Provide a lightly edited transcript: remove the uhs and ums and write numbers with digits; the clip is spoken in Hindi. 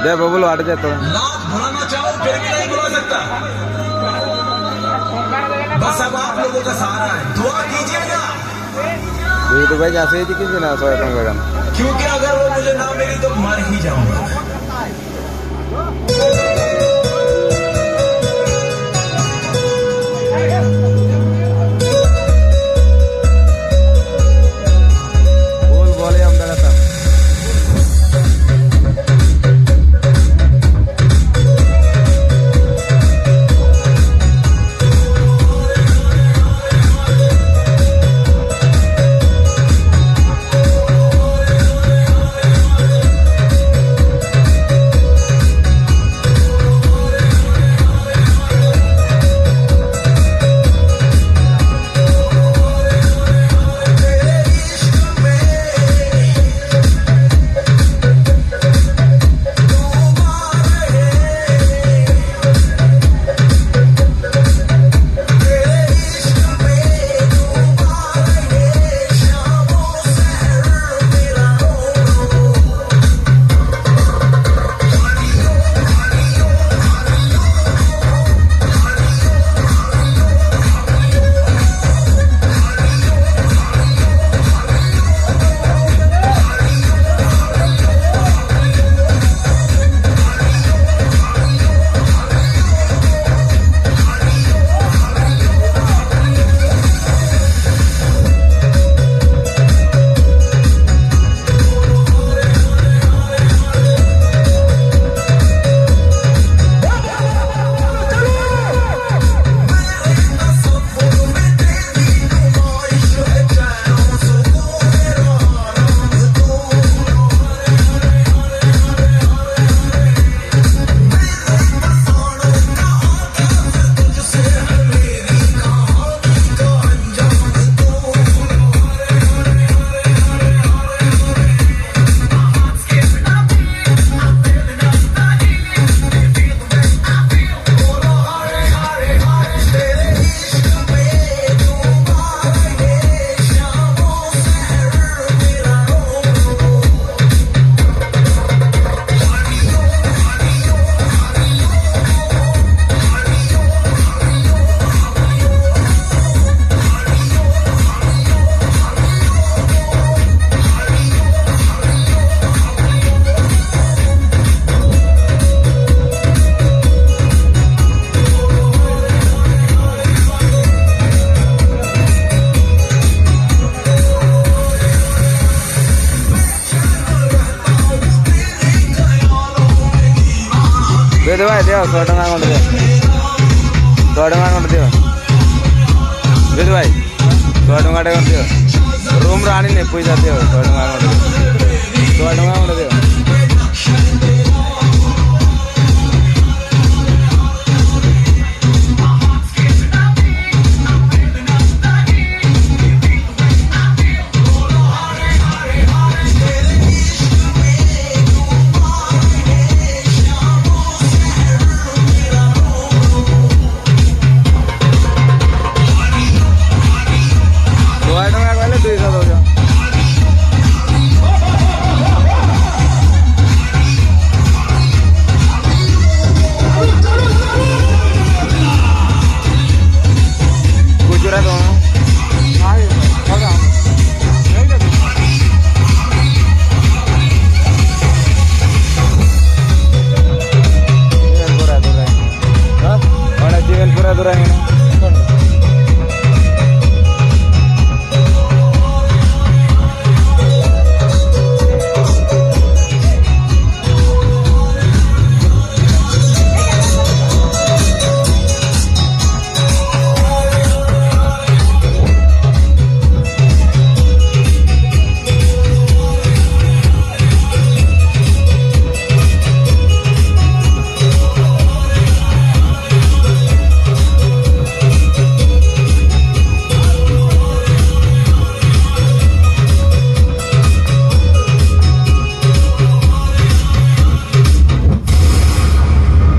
दे बबलू हट जाए थोड़ा। लाख बुलाना चाहो फिर भी नहीं बुला सकता। बस अब आप लोगों का सहारा है, दुआ कीजिएगा। तो भाई ऐसे ही किसी ना 100 टका क्योंकि अगर वो मुझे ना मिली तो मर ही जाऊंगा। दे भाई दे 100 टका अकाउंट दे 100 टका अकाउंट दियो दे भाई 100 टका अकाउंट दियो रूम रानी नहीं पैसा दियो 100 टका अकाउंट